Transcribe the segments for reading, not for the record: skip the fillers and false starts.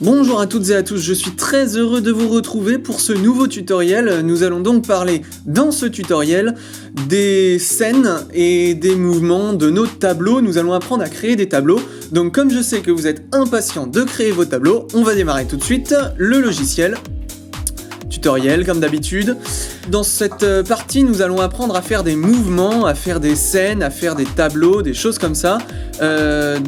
Bonjour à toutes et à tous, je suis très heureux de vous retrouver pour ce nouveau tutoriel. Nous allons donc parler dans ce tutoriel des scènes et des mouvements de nos tableaux. Nous allons apprendre à créer des tableaux. Donc comme je sais que vous êtes impatients de créer vos tableaux, on va démarrer tout de suite le logiciel. Tutoriel comme d'habitude. Dans cette partie, nous allons apprendre à faire des mouvements, à faire des scènes, à faire des tableaux, des choses comme ça.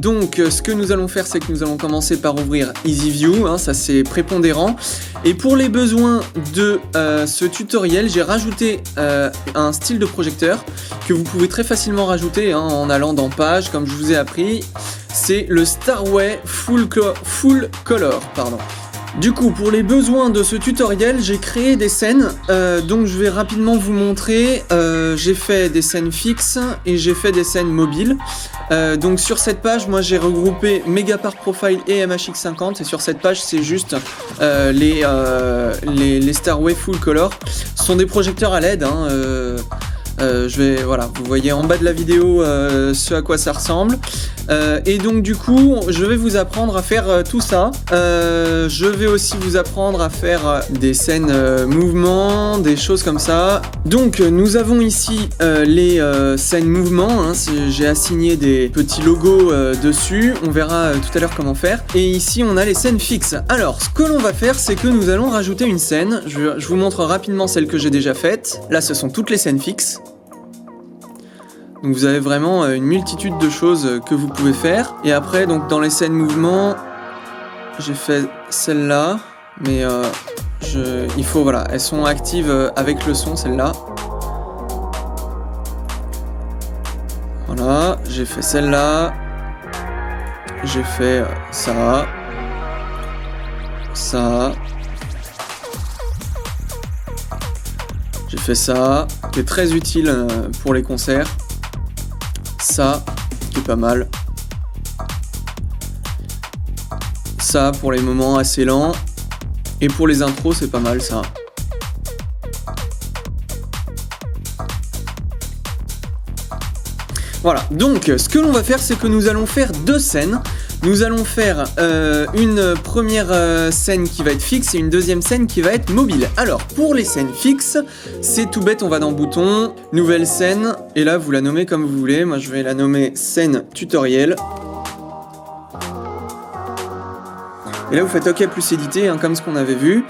Donc ce que nous allons faire, c'est que nous allons commencer par ouvrir EasyView, ça c'est prépondérant. Et pour les besoins de ce tutoriel, j'ai rajouté un style de projecteur que vous pouvez très facilement rajouter en allant dans Page, comme je vous ai appris. C'est le Starway Full Color. Du coup, pour les besoins de ce tutoriel, j'ai créé des scènes, donc je vais rapidement vous montrer. J'ai fait des scènes fixes et j'ai fait des scènes mobiles. Donc sur cette page, moi j'ai regroupé Megapark Profile et MHX50, et sur cette page c'est juste les Starway Full Color. Ce sont des projecteurs à LED. Voilà, vous voyez en bas de la vidéo ce à quoi ça ressemble. Et donc du coup, je vais vous apprendre à faire tout ça. Je vais aussi vous apprendre à faire des scènes mouvements, des choses comme ça. Donc nous avons ici les scènes mouvements. J'ai assigné des petits logos dessus. On verra tout à l'heure comment faire. Et ici, on a les scènes fixes. Alors, ce que l'on va faire, c'est que nous allons rajouter une scène. Je vous montre rapidement celle que j'ai déjà faite. Là, ce sont toutes les scènes fixes. Donc vous avez vraiment une multitude de choses que vous pouvez faire. Et après, donc dans les scènes mouvements, j'ai fait celle-là, mais il faut, voilà, elles sont actives avec le son, celle-là. Voilà, j'ai fait celle-là, j'ai fait ça, j'ai fait ça, qui est très utile pour les concerts. Ça, qui est pas mal. Ça, pour les moments assez lents. Et pour les intros, c'est pas mal, ça. Voilà, donc, ce que l'on va faire, c'est que nous allons faire deux scènes. Nous allons faire une première scène qui va être fixe et une deuxième scène qui va être mobile. Alors, pour les scènes fixes, c'est tout bête, on va dans Bouton, Nouvelle scène, et là, vous la nommez comme vous voulez. Moi, je vais la nommer scène tutoriel. Et là, vous faites OK plus éditer, comme ce qu'on avait vu.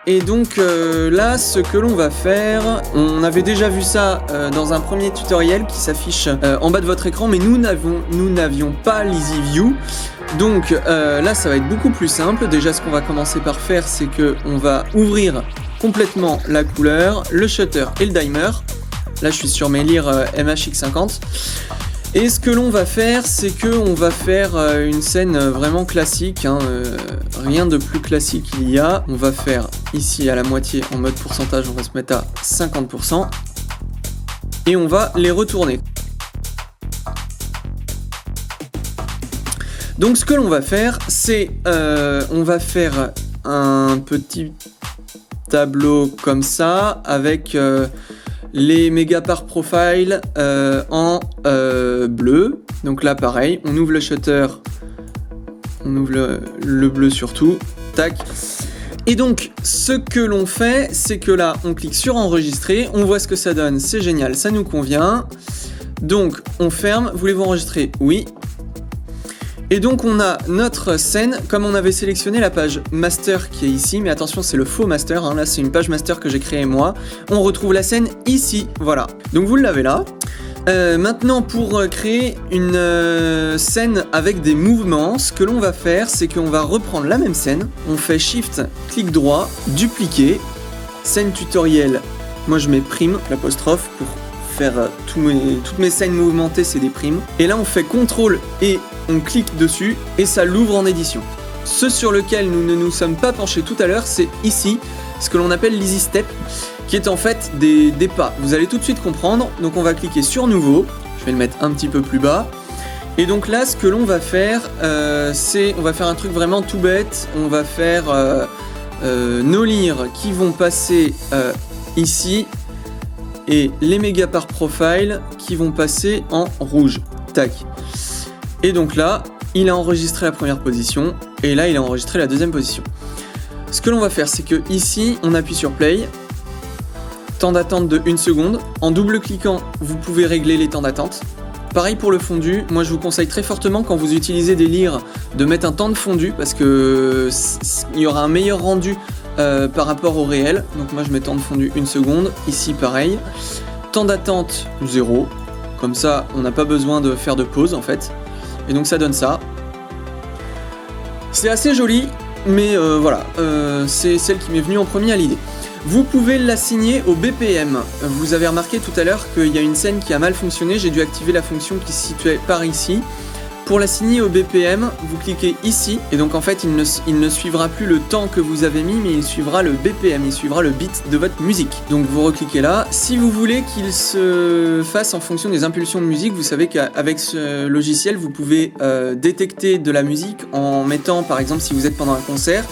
Et donc là, ce que l'on va faire, on avait déjà vu ça dans un premier tutoriel qui s'affiche en bas de votre écran, mais nous n'avions pas l'EasyView. Donc là, ça va être beaucoup plus simple. Déjà, ce qu'on va commencer par faire, c'est qu'on va ouvrir complètement la couleur, le shutter et le dimmer. Là, je suis sur mes lyres MHX50. Et ce que l'on va faire, c'est qu'on va faire une scène vraiment classique, rien de plus classique il y a. On va faire ici à la moitié en mode pourcentage, on va se mettre à 50%. Et on va les retourner. Donc ce que l'on va faire, c'est on va faire un petit tableau comme ça, avec les Megapark Profile en bleu. Donc là pareil, on ouvre le shutter, on ouvre le bleu surtout, tac. Et donc ce que l'on fait, c'est que là on clique sur enregistrer, on voit ce que ça donne, c'est génial, ça nous convient. Donc on ferme, voulez-vous enregistrer? Oui. Et donc on a notre scène, comme on avait sélectionné la page master qui est ici, mais attention c'est le faux master, là c'est une page master que j'ai créée moi, on retrouve la scène ici, voilà. Donc vous l'avez là. Maintenant pour créer une scène avec des mouvements, ce que l'on va faire c'est qu'on va reprendre la même scène, on fait Shift, clic droit, dupliquer, scène tutoriel, moi je mets prime, l'apostrophe pour faire toutes mes scènes mouvementées, c'est des primes. Et là on fait CTRL et on clique dessus et ça l'ouvre en édition. Ce sur lequel nous ne nous sommes pas penchés tout à l'heure, c'est ici, ce que l'on appelle l'Easy Step, qui est en fait des pas. Vous allez tout de suite comprendre, donc on va cliquer sur Nouveau, je vais le mettre un petit peu plus bas. Et donc là, ce que l'on va faire, c'est, on va faire un truc vraiment tout bête, on va faire nos lyres qui vont passer ici, et les Megapark Profile qui vont passer en rouge. Tac. Et donc là, il a enregistré la première position, et là il a enregistré la deuxième position. Ce que l'on va faire, c'est que ici, on appuie sur Play, temps d'attente de 1 seconde. En double-cliquant, vous pouvez régler les temps d'attente. Pareil pour le fondu, moi je vous conseille très fortement quand vous utilisez des lyres de mettre un temps de fondu parce que il y aura un meilleur rendu par rapport au réel. Donc moi je mets temps de fondu 1 seconde, ici pareil. Temps d'attente 0, comme ça on n'a pas besoin de faire de pause en fait. Et donc ça donne ça. C'est assez joli, mais voilà, c'est celle qui m'est venue en premier à l'idée. Vous pouvez l'assigner au BPM. Vous avez remarqué tout à l'heure qu'il y a une scène qui a mal fonctionné, j'ai dû activer la fonction qui se situait par ici. Pour l'assigner au BPM, vous cliquez ici, et donc en fait il ne suivra plus le temps que vous avez mis, mais il suivra le BPM, il suivra le beat de votre musique. Donc vous recliquez là. Si vous voulez qu'il se fasse en fonction des impulsions de musique, vous savez qu'avec ce logiciel, vous pouvez détecter de la musique en mettant, par exemple, si vous êtes pendant un concert,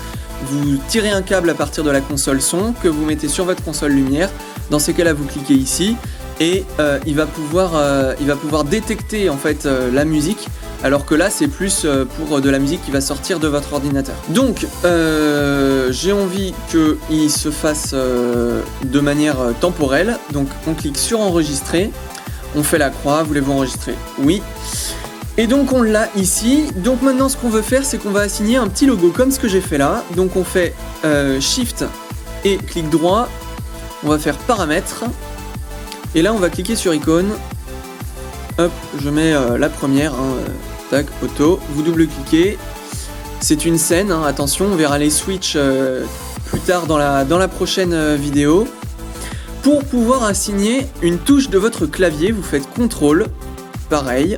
vous tirez un câble à partir de la console son que vous mettez sur votre console lumière. Dans ces cas-là, vous cliquez ici et il va pouvoir détecter en fait la musique. Alors que là, c'est plus pour de la musique qui va sortir de votre ordinateur. Donc, j'ai envie qu'il se fasse de manière temporelle. Donc, on clique sur enregistrer. On fait la croix. Voulez-vous enregistrer? Oui. Et donc on l'a ici. Donc maintenant ce qu'on veut faire, c'est qu'on va assigner un petit logo comme ce que j'ai fait là. Donc on fait Shift et clic droit. On va faire paramètres. Et là on va cliquer sur icône. Hop, je mets la première. Tac, auto. Vous double-cliquez. C'est une scène, hein, attention, on verra les switches plus tard dans la prochaine vidéo. Pour pouvoir assigner une touche de votre clavier, vous faites CTRL, pareil.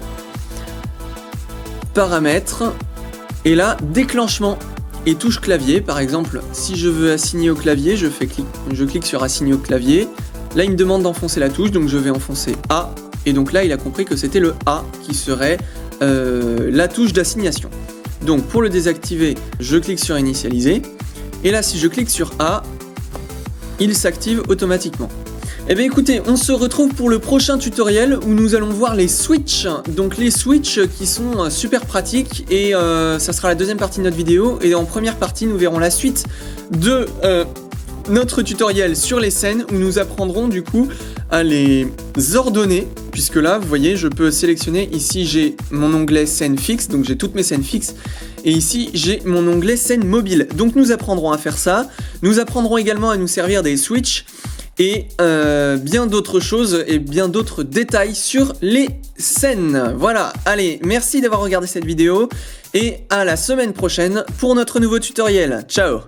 Paramètres, et là déclenchement et touche clavier. Par exemple, si je veux assigner au clavier, je clique sur assigner au clavier. Là il me demande d'enfoncer la touche, donc je vais enfoncer A, et donc là il a compris que c'était le A qui serait la touche d'assignation. Donc pour le désactiver, je clique sur initialiser, et là si je clique sur A, il s'active automatiquement. Eh bien écoutez, on se retrouve pour le prochain tutoriel où nous allons voir les switches. Donc les switches qui sont super pratiques, et ça sera la deuxième partie de notre vidéo. Et en première partie, nous verrons la suite de notre tutoriel sur les scènes où nous apprendrons du coup à les ordonner. Puisque là, vous voyez, je peux sélectionner. Ici, j'ai mon onglet scène fixe, donc j'ai toutes mes scènes fixes. Et ici, j'ai mon onglet scène mobile. Donc nous apprendrons à faire ça. Nous apprendrons également à nous servir des switches. Et bien d'autres choses et bien d'autres détails sur les scènes. Voilà, allez, merci d'avoir regardé cette vidéo et à la semaine prochaine pour notre nouveau tutoriel. Ciao!